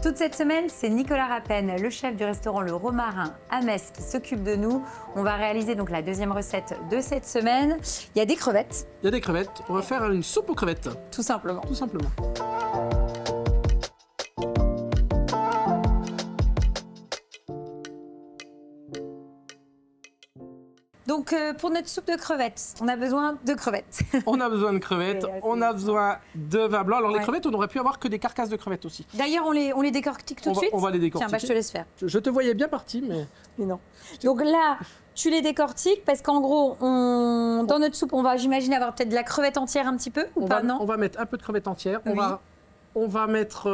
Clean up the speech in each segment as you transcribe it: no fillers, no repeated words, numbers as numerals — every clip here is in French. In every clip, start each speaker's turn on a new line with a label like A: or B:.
A: Toute cette semaine, c'est Nicolas Rappen, le chef du restaurant Le Romarin à Metz, qui s'occupe de nous. On va réaliser donc la deuxième recette de cette semaine. Il y a des crevettes.
B: Il y a des crevettes. On va faire une soupe aux crevettes.
A: Tout simplement.
B: Tout simplement.
A: Donc pour notre soupe de crevettes, on a besoin de crevettes.
B: On a besoin de crevettes, on a besoin de vin blanc. Alors les crevettes, on aurait pu avoir que des carcasses de crevettes aussi.
A: D'ailleurs, on les décortique tout de suite.
B: On va les décortiquer.
A: Tiens, bah, je te laisse faire.
B: Je te voyais bien parti, mais non.
A: Donc là, tu les décortiques parce qu'en gros, dans notre soupe, on va, j'imagine, avoir peut-être de la crevette entière un petit peu ou pas, non?
B: On va mettre un peu de crevettes entières.
A: Oui.
B: On va mettre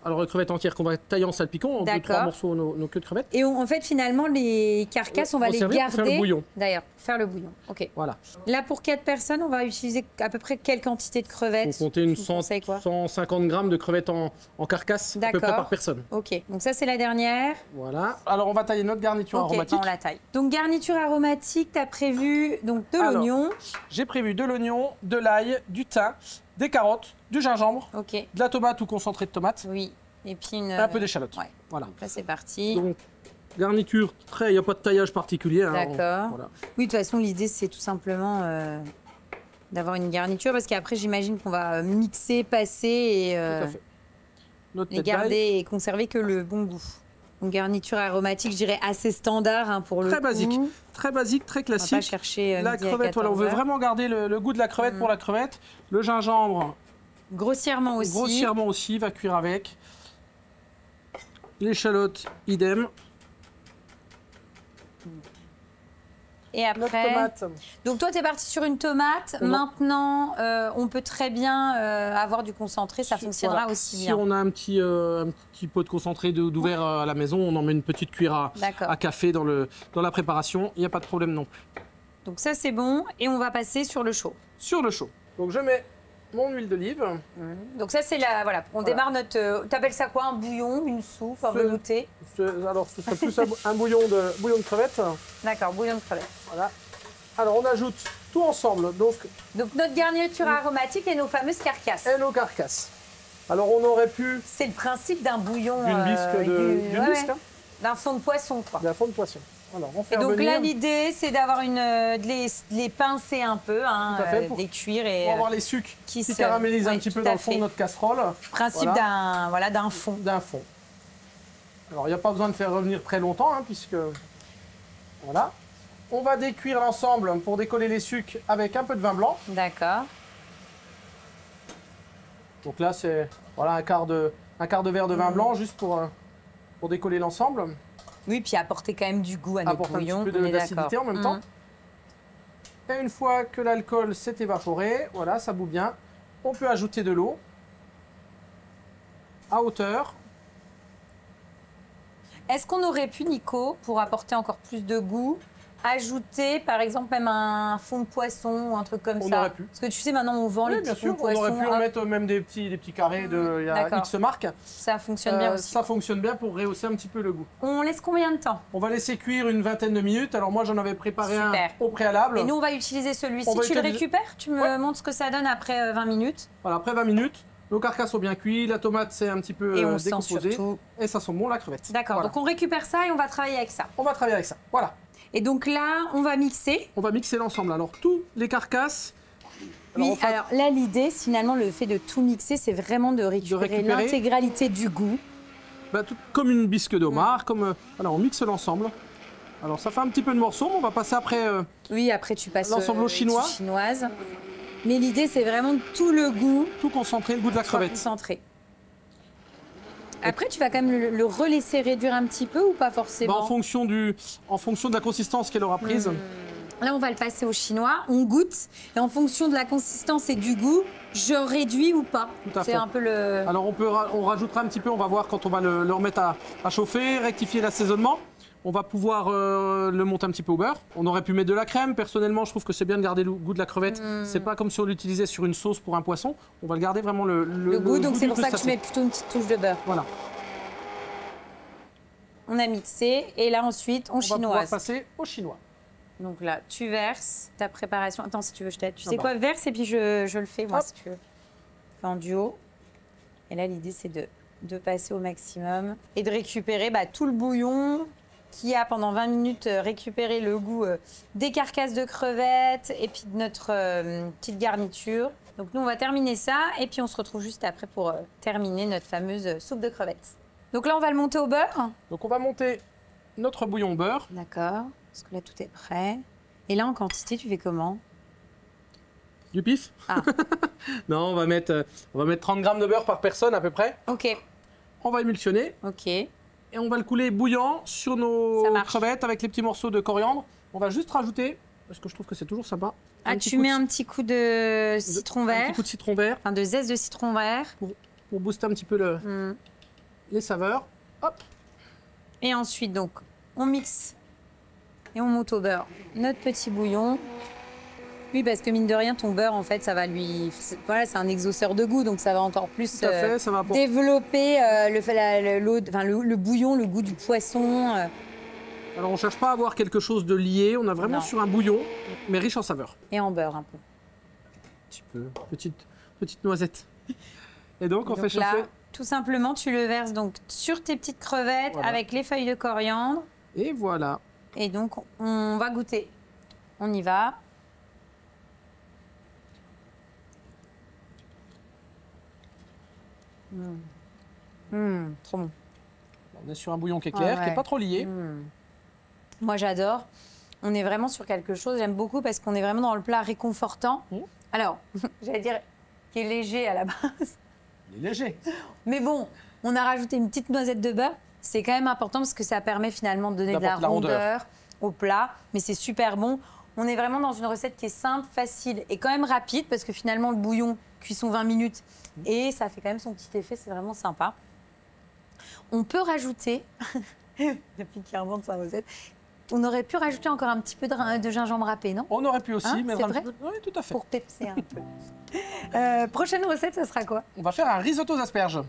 B: alors les crevettes entières qu'on va tailler en salpicon, en 2-3 morceaux nos queues de crevettes.
A: Et en fait, finalement, les carcasses, on va les garder.
B: Pour faire le bouillon.
A: D'ailleurs, faire le bouillon. Ok.
B: Voilà.
A: Là, pour 4 personnes, on va utiliser à peu près quelle quantité de crevettes?
B: On compter une 150 grammes de crevettes en carcasse, à peu près par personne.
A: Ok. Donc ça, c'est la dernière.
B: Voilà. Alors, on va tailler notre garniture aromatique.
A: On la taille. Donc, garniture aromatique, tu as prévu donc, de l'oignon.
B: J'ai prévu de l'oignon, de l'ail, du thym, des carottes, du gingembre, de la tomate ou concentré de tomate.
A: Oui. Et puis
B: un peu d'échalote.
A: Ouais.
B: Voilà.
A: Donc là, c'est parti.
B: Donc, garniture, il n'y a pas de taillage particulier.
A: D'accord.
B: Voilà.
A: Oui, de toute façon, l'idée, c'est tout simplement d'avoir une garniture parce qu'après, j'imagine qu'on va mixer, passer et les garder et conserver que le bon goût. Une garniture aromatique, je dirais assez standard pour le coup.
B: Très basique, très classique.
A: On va pas chercher
B: la crevette, voilà, on veut vraiment garder le goût de la crevette pour la crevette. Le gingembre,
A: grossièrement aussi.
B: Grossièrement aussi, va cuire avec. L'échalote, idem.
A: Et après,
B: tomate.
A: Donc toi, tu es parti sur une tomate. Maintenant, on peut très bien avoir du concentré, ça fonctionnera aussi bien.
B: Si on a un petit pot de concentré d'ouvert à la maison, on en met une petite cuillère à café dans la préparation. Il n'y a pas de problème non plus.
A: Donc ça, c'est bon. Et on va passer sur le chaud.
B: Sur le chaud. Donc je mets mon huile d'olive.
A: Donc ça, c'est la... Voilà, on démarre notre... T'appelles ça quoi? Un bouillon, une soupe, un velouté?
B: Alors, ce serait plus un bouillon de crevettes.
A: D'accord, bouillon de crevettes.
B: Voilà. Alors, on ajoute tout ensemble. Donc
A: notre garniture aromatique et nos fameuses carcasses.
B: Et nos carcasses. Alors, on aurait pu...
A: C'est le principe d'un bouillon...
B: D'une bisque,
A: d'un fond de poisson, quoi.
B: D'un fond de poisson. Alors, on fait
A: et donc là, l'idée, c'est d'avoir de les pincer un peu, de les cuire.
B: Pour avoir les sucres qui caramélisent un petit peu dans le fond de notre casserole.
A: Principe d'un fond.
B: D'un fond. Alors, il n'y a pas besoin de faire revenir très longtemps, puisque... Voilà. On va décuire l'ensemble pour décoller les sucres avec un peu de vin blanc.
A: D'accord.
B: Donc là, c'est un quart de verre de vin blanc, juste pour décoller l'ensemble.
A: Oui, puis apporter quand même du goût à notre bouillon.
B: Un petit peu d'acidité en même temps. Et une fois que l'alcool s'est évaporé, voilà, ça bout bien, on peut ajouter de l'eau à hauteur.
A: Est-ce qu'on aurait pu, Nico, pour apporter encore plus de goût, ajouter par exemple même un fond de poisson ou un truc comme ça?
B: On aurait pu.
A: Parce que tu sais, maintenant on vend les petits fonds de poisson.
B: On aurait pu en mettre même des petits carrés de X marques.
A: Ça fonctionne bien aussi.
B: Ça fonctionne bien pour rehausser un petit peu le goût.
A: On laisse combien de temps?
B: On va laisser cuire une vingtaine de minutes. Alors moi j'en avais préparé un au préalable.
A: Et nous on va utiliser celui-ci. Tu le récupères? Tu me montres ce que ça donne après 20 minutes?
B: Voilà, après 20 minutes. Nos carcasses sont bien cuits, la tomate c'est un petit peu décomposé. Et ça sent bon la crevette.
A: D'accord, donc on récupère ça et on va travailler avec ça.
B: On va travailler avec ça, voilà.
A: Et donc là, on va mixer.
B: On va mixer l'ensemble. Alors, tous les carcasses...
A: Oui, alors là, l'idée, finalement, le fait de tout mixer, c'est vraiment de récupérer l'intégralité du goût.
B: Comme une bisque de homard, voilà, on mixe l'ensemble. Alors, ça fait un petit peu de morceaux, mais on va passer après...
A: oui, après, tu passes
B: l'ensemble au chinois.
A: Chinoise. Mais l'idée, c'est vraiment tout le goût.
B: Tout concentré, le goût de la crevette.
A: Concentré. Après, tu vas quand même le relaisser réduire un petit peu ou pas forcément?
B: En fonction de la consistance qu'elle aura prise.
A: Là, on va le passer au chinois, on goûte. Et en fonction de la consistance et du goût, je réduis ou pas.
B: Tout à fait.
A: C'est un peu le...
B: Alors, on rajoutera un petit peu, on va voir quand on va le remettre à chauffer, rectifier l'assaisonnement. On va pouvoir le monter un petit peu au beurre. On aurait pu mettre de la crème. Personnellement, je trouve que c'est bien de garder le goût de la crevette. C'est pas comme si on l'utilisait sur une sauce pour un poisson. On va le garder vraiment le
A: goût. Donc c'est pour ça que tu mets plutôt une petite touche de beurre.
B: Voilà.
A: On a mixé et là ensuite on chinoise.
B: On va pouvoir passer au chinois.
A: Donc là, tu verses ta préparation. Attends, si tu veux, je t'aide. Tu sais quoi, verse et puis je le fais moi si tu veux. Fais en duo. Et là, l'idée c'est de de passer au maximum et de récupérer tout le bouillon qui a pendant 20 minutes récupéré le goût des carcasses de crevettes et puis de notre petite garniture. Donc nous, on va terminer ça et puis on se retrouve juste après pour terminer notre fameuse soupe de crevettes. Donc là, on va le monter au beurre.
B: Donc on va monter notre bouillon au beurre.
A: D'accord, parce que là, tout est prêt. Et là, en quantité, tu fais comment?
B: Du pif?
A: Ah.
B: Non, on va mettre 30 grammes de beurre par personne à peu près.
A: Ok.
B: On va émulsionner.
A: Ok.
B: Et on va le couler bouillant sur nos crevettes avec les petits morceaux de coriandre. On va juste rajouter, parce que je trouve que c'est toujours sympa.
A: Ah, tu mets un petit coup de citron vert.
B: Un petit coup de citron vert.
A: Enfin, de zeste de citron vert.
B: Pour booster un petit peu les saveurs. Hop.
A: Et ensuite, donc, on mixe et on monte au beurre notre petit bouillon. Oui, parce que mine de rien, ton beurre, en fait, ça va lui... Voilà, c'est un exauceur de goût, donc ça va encore plus
B: ça va
A: développer le bouillon, le goût du poisson.
B: Alors, on ne cherche pas à avoir quelque chose de lié. On a vraiment sur un bouillon, mais riche en saveurs.
A: Et en beurre, un peu.
B: Un petit peu. Petite noisette. Et donc, on fait chauffer.
A: Là, tout simplement, tu le verses donc sur tes petites crevettes avec les feuilles de coriandre.
B: Et voilà.
A: Et donc, on va goûter. On y va. Trop bon.
B: On est sur un bouillon qui est clair, qui n'est pas trop lié.
A: Moi, j'adore. On est vraiment sur quelque chose, j'aime beaucoup parce qu'on est vraiment dans le plat réconfortant. Alors, j'allais dire qui est léger à la base.
B: Il est léger.
A: Mais bon, on a rajouté une petite noisette de beurre. C'est quand même important parce que ça permet finalement de donner de la rondeur au plat. Mais c'est super bon. On est vraiment dans une recette qui est simple, facile et quand même rapide parce que finalement, le bouillon, cuisson 20 minutes et ça fait quand même son petit effet, c'est vraiment sympa. On peut rajouter, depuis qu'il remonte sa recette, on aurait pu rajouter encore un petit peu de gingembre râpé, non?
B: On aurait pu aussi, mais
A: c'est vrai?
B: Oui, tout à fait.
A: Pour pepser un peu. Prochaine recette, ça sera quoi?
B: On va faire un risotto aux asperges.